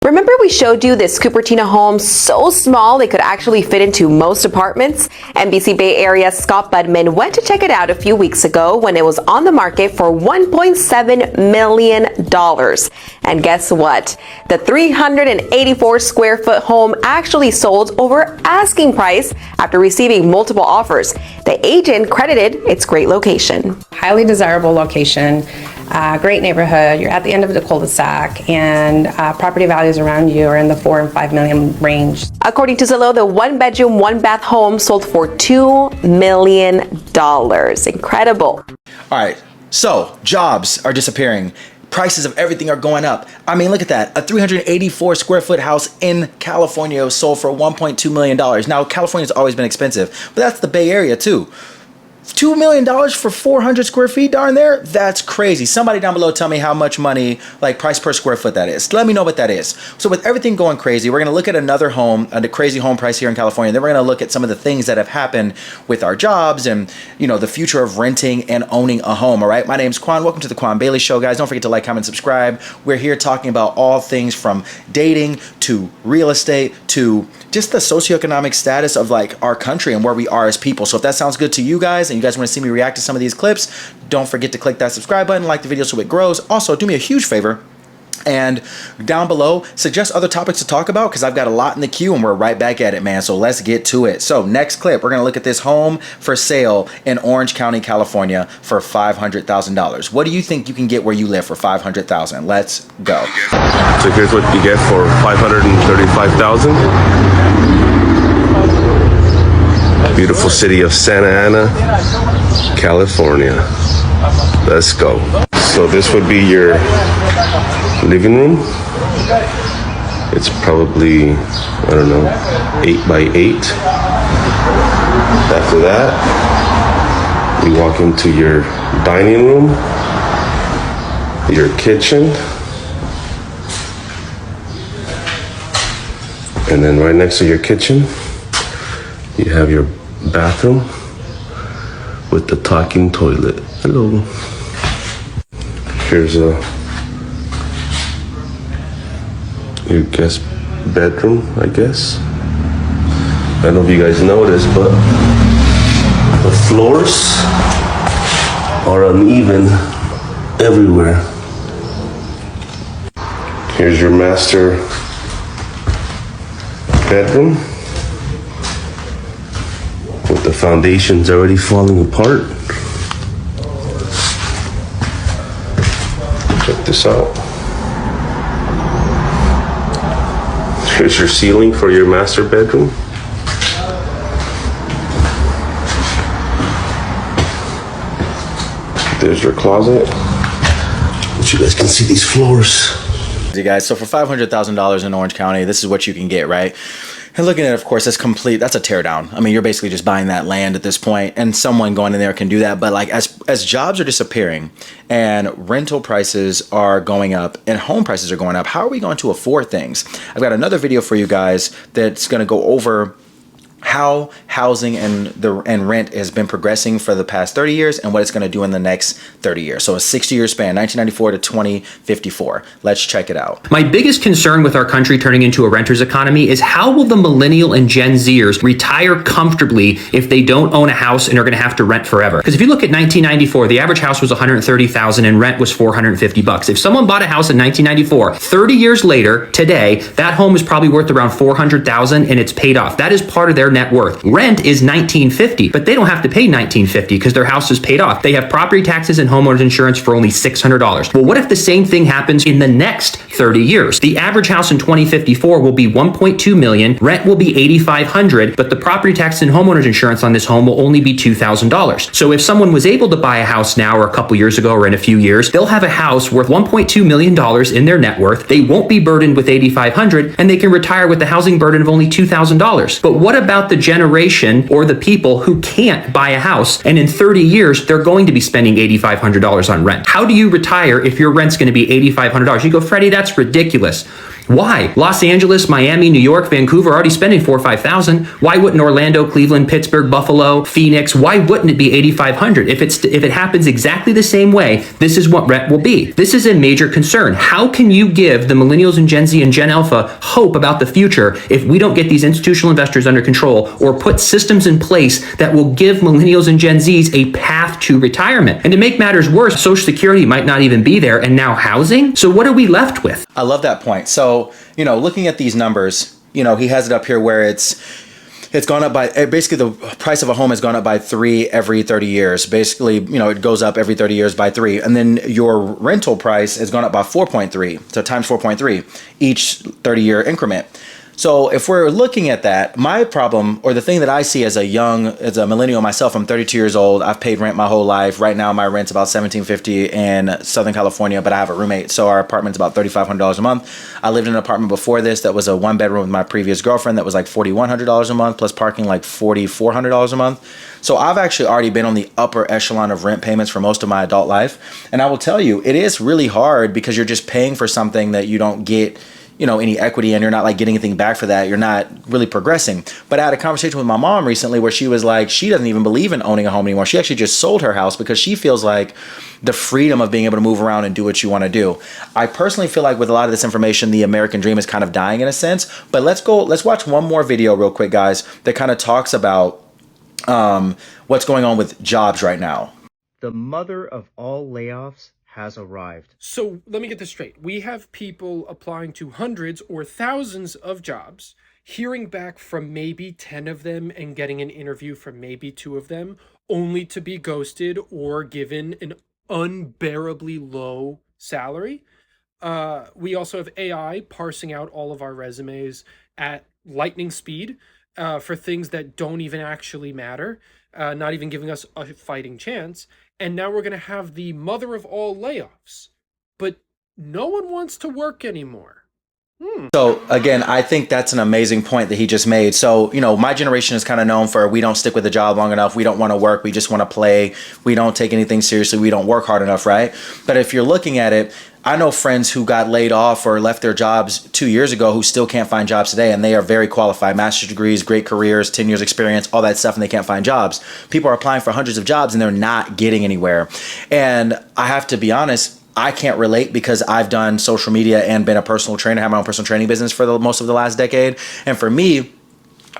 Remember we showed you this Cupertino home so small they could actually fit into most apartments? NBC Bay Area Scott Budman went to check it out a few weeks ago when it was on the market for $1.7 million. And guess what? The 384 square foot home actually sold over asking price after receiving multiple offers. The agent credited its great location. Highly desirable location, great neighborhood. You're at the end of the cul-de-sac, and property values around you are in the 4 and 5 million range. According to Zillow, the 1-bedroom, 1-bath home sold for $2 million. Incredible. All right, so jobs are disappearing. Prices of everything are going up. I mean, look at that. A 384 square foot house in California sold for $1.2 million. Now, California's always been expensive, but that's the Bay Area too. $2 million for 400 square feet darn there? That's crazy. Somebody down below tell me how much money, like price per square foot that is. Let me know what that is. So with everything going crazy, we're going to look at another home, a crazy home price here in California. Then we're going to look at some of the things that have happened with our jobs and, you know, the future of renting and owning a home. All right. My name's Quan. Welcome to the Quan Bailey Show, guys. Don't forget to like, comment, subscribe. We're here talking about all things from dating to real estate to just the socioeconomic status of like our country and where we are as people. So if that sounds good to you guys and you guys want to see me react to some of these clips, don't forget to click that subscribe button, like the video so it grows. Also, do me a huge favor and down below suggest other topics to talk about because I've got a lot in the queue and we're right back at it, man. So let's get to it. So next clip, we're going to look at this home for sale in Orange County, California for $500,000. What do you think you can get where you live for $500,000? Let's go. So here's what you get for $535,000. Beautiful city of Santa Ana, California. Let's go. So this would be your living room. It's probably, I don't know, 8 by 8. After that, you walk into your dining room, your kitchen, and then right next to your kitchen, you have your bathroom with the talking toilet. Hello. Here's your guest bedroom, I guess. I don't know if you guys noticed, but the floors are uneven everywhere. Here's your master bedroom with the foundations already falling apart. Check this out. Here's your ceiling for your master bedroom. There's your closet. But you guys can see these floors. You guys, so for $500,000 in Orange County, this is what you can get, right? And looking at it, of course, that's a teardown. I mean, you're basically just buying that land at this point, and someone going in there can do that. But like as jobs are disappearing and rental prices are going up and home prices are going up, how are we going to afford things? I've got another video for you guys that's going to go over how housing and rent has been progressing for the past 30 years and what it's going to do in the next 30 years. So a 60-year span, 1994 to 2054. Let's check it out. My biggest concern with our country turning into a renter's economy is how will the millennial and Gen Zers retire comfortably if they don't own a house and are going to have to rent forever? Because if you look at 1994, the average house was $130,000 and rent was $450. If someone bought a house in 1994, 30 years later, today, that home is probably worth around $400,000 and it's paid off. That is part of their net worth. Rent is $1,950, but they don't have to pay $1,950 because their house is paid off. They have property taxes and homeowners insurance for only $600. Well, what if the same thing happens in the next 30 years? The average house in 2054 will be $1.2 million, rent will be $8,500, but the property tax and homeowners insurance on this home will only be $2,000. So if someone was able to buy a house now or a couple years ago or in a few years, they'll have a house worth $1.2 million in their net worth. They won't be burdened with $8,500 and they can retire with the housing burden of only $2,000. But what about the generation or the people who can't buy a house and in 30 years they're going to be spending $8,500 on rent? How do you retire if your rent's going to be $8,500? You go, Freddie, that's ridiculous. Why? Los Angeles, Miami, New York, Vancouver are already spending 4,000 or 5,000. Why wouldn't Orlando, Cleveland, Pittsburgh, Buffalo, Phoenix, why wouldn't it be 8,500? If it happens exactly the same way, this is what rent will be. This is a major concern. How can you give the millennials and Gen Z and Gen Alpha hope about the future if we don't get these institutional investors under control or put systems in place that will give millennials and Gen Zs a path to retirement? And to make matters worse, Social Security might not even be there, and now housing. So what are we left with? I love that point. So, looking at these numbers, he has it up here where it's gone up by, basically the price of a home has gone up by 3 every 30 years. Basically, it goes up every 30 years by 3. And then your rental price has gone up by 4.3. So times 4.3 each 30-year increment. So if we're looking at that, my problem, or the thing that I see as a millennial myself, I'm 32 years old. I've paid rent my whole life. Right now, my rent's about $1,750 in Southern California, but I have a roommate. So our apartment's about $3,500 a month. I lived in an apartment before this that was a 1-bedroom with my previous girlfriend that was like $4,100 a month, plus parking like $4,400 a month. So I've actually already been on the upper echelon of rent payments for most of my adult life. And I will tell you, it is really hard because you're just paying for something that you don't get any equity, and you're not like getting anything back for that. You're not really progressing. But I had a conversation with my mom recently where she was like, she doesn't even believe in owning a home anymore. She actually just sold her house because she feels like the freedom of being able to move around and do what you want to do. I personally feel like with a lot of this information, the American dream is kind of dying in a sense. But let's watch one more video real quick, guys, that kind of talks about what's going on with jobs right now. The mother of all layoffs has arrived. So let me get this straight. We have people applying to hundreds or thousands of jobs, hearing back from maybe 10 of them and getting an interview from maybe 2 of them, only to be ghosted or given an unbearably low salary. We also have AI parsing out all of our resumes at lightning speed for things that don't even actually matter, not even giving us a fighting chance. And now we're going to have the mother of all layoffs. But no one wants to work anymore. So again, I think that's an amazing point that he just made. So, my generation is kind of known for, we don't stick with a job long enough. We don't want to work. We just want to play. We don't take anything seriously. We don't work hard enough, right? But if you're looking at it, I know friends who got laid off or left their jobs 2 years ago who still can't find jobs today, and they are very qualified, master's degrees, great careers, 10 years experience, all that stuff, and they can't find jobs. People are applying for hundreds of jobs and they're not getting anywhere. And I have to be honest, I can't relate because I've done social media and been a personal trainer, have my own personal training business for most of the last decade. And for me,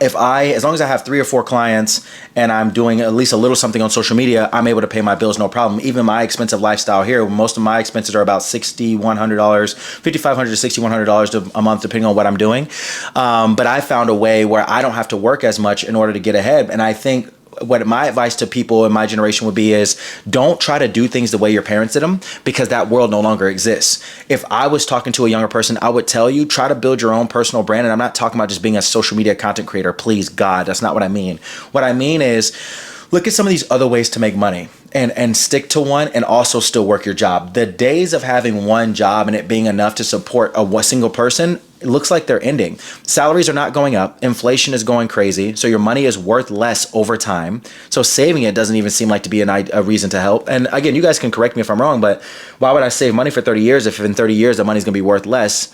as long as I have 3 or 4 clients and I'm doing at least a little something on social media, I'm able to pay my bills, no problem. Even my expensive lifestyle here, most of my expenses are about $6,100, $5,500 to $6,100 a month, depending on what I'm doing. But I found a way where I don't have to work as much in order to get ahead. And I think what my advice to people in my generation would be is, don't try to do things the way your parents did them, because that world no longer exists. If I was talking to a younger person, I would tell you, try to build your own personal brand. And I'm not talking about just being a social media content creator. Please, God, that's not what I mean. What I mean is, look at some of these other ways to make money and stick to one and also still work your job. The days of having one job and it being enough to support a single person, it looks like they're ending. Salaries are not going up. Inflation is going crazy. So your money is worth less over time. So saving it doesn't even seem like to be a reason to help. And again, you guys can correct me if I'm wrong, but why would I save money for 30 years if in 30 years the money's going to be worth less?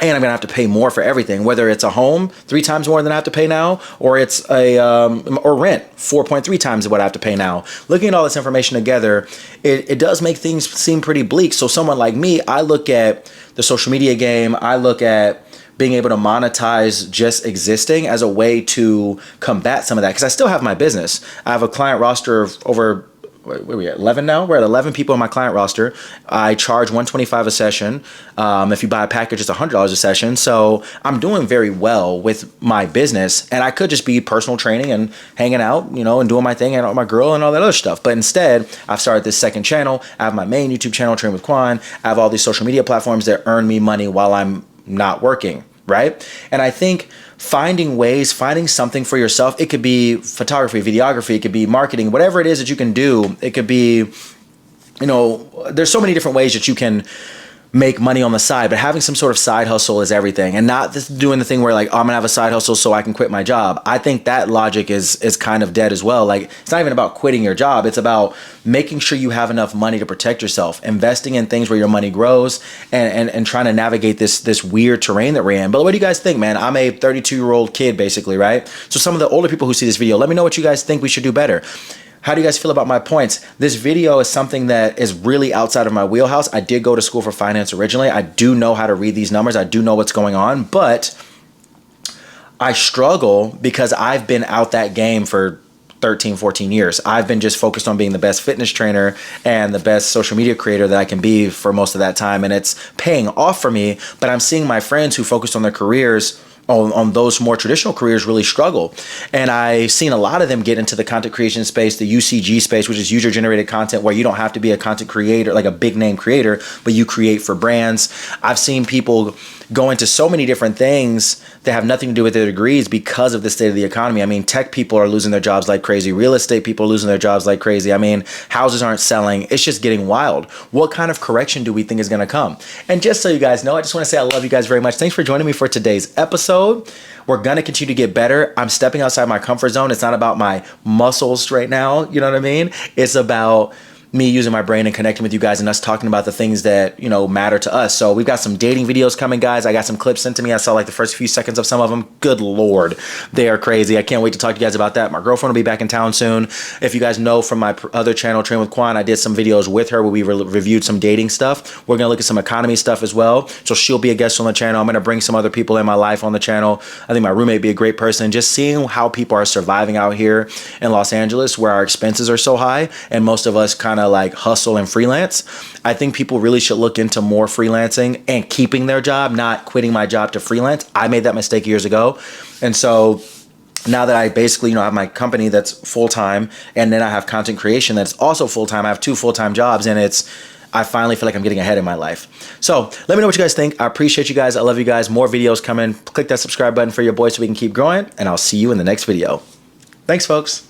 And I'm going to have to pay more for everything, whether it's a home 3 times more than I have to pay now, or it's or rent 4.3 times what I have to pay now. Looking at all this information together, it does make things seem pretty bleak. So someone like me, I look at the social media game. I look at being able to monetize just existing as a way to combat some of that, because I still have my business. I have a client roster of over, where are we at, 11 now? We're at 11 people on my client roster. I charge $125 a session. If you buy a package, it's $100 a session. So I'm doing very well with my business, and I could just be personal training and hanging out, and doing my thing, hanging out with my girl and all that other stuff. But instead, I've started this second channel. I have my main YouTube channel, Train with Quan. I have all these social media platforms that earn me money while I'm not working, right? And I think finding something for yourself, it could be photography, videography, it could be marketing, whatever it is that you can do. It could be, there's so many different ways that you can make money on the side, but having some sort of side hustle is everything, and not just doing the thing where like, oh, I'm gonna have a side hustle so I can quit my job. I think that logic is kind of dead as well. Like, it's not even about quitting your job. It's about making sure you have enough money to protect yourself, investing in things where your money grows, and trying to navigate this weird terrain that we're in. But what do you guys think, man? I'm a 32-year-old kid, basically, right? So some of the older people who see this video, let me know what you guys think we should do better. How do you guys feel about my points? This video is something that is really outside of my wheelhouse. I did go to school for finance originally. I do know how to read these numbers. I do know what's going on, but I struggle because I've been out that game for 13, 14 years. I've been just focused on being the best fitness trainer and the best social media creator that I can be for most of that time. And it's paying off for me, but I'm seeing my friends who focused on their careers on those more traditional careers really struggle. And I've seen a lot of them get into the content creation space, the UCG space, which is user generated content, where you don't have to be a content creator, like a big name creator, but you create for brands. I've seen people go into so many different things that have nothing to do with their degrees because of the state of the economy. I mean, tech people are losing their jobs like crazy. Real estate people are losing their jobs like crazy. I mean, houses aren't selling. It's just getting wild. What kind of correction do we think is going to come? And just so you guys know, I just want to say I love you guys very much. Thanks for joining me for today's episode. We're going to continue to get better. I'm stepping outside my comfort zone. It's not about my muscles right now. You know what I mean? It's about me using my brain and connecting with you guys and us talking about the things that, you know, matter to us. So we've got some dating videos coming, guys. I got some clips sent to me. I saw like the first few seconds of some of them. Good Lord, they are crazy. I can't wait to talk to you guys about that. My girlfriend will be back in town soon. If you guys know from my other channel, Train with Quan, I did some videos with her where we reviewed some dating stuff. We're going to look at some economy stuff as well. So she'll be a guest on the channel. I'm going to bring some other people in my life on the channel. I think my roommate be a great person. Just seeing how people are surviving out here in Los Angeles where our expenses are so high and most of us kind of like hustle and freelance. I think people really should look into more freelancing and keeping their job, not quitting my job to freelance. I made that mistake years ago. And so now that I basically, you know, have my company that's full-time and then I have content creation that's also full-time, I have 2 full-time jobs, and I finally feel like I'm getting ahead in my life. So let me know what you guys think. I appreciate you guys. I love you guys. More videos coming. Click that subscribe button for your boy so we can keep growing, and I'll see you in the next video. Thanks, folks.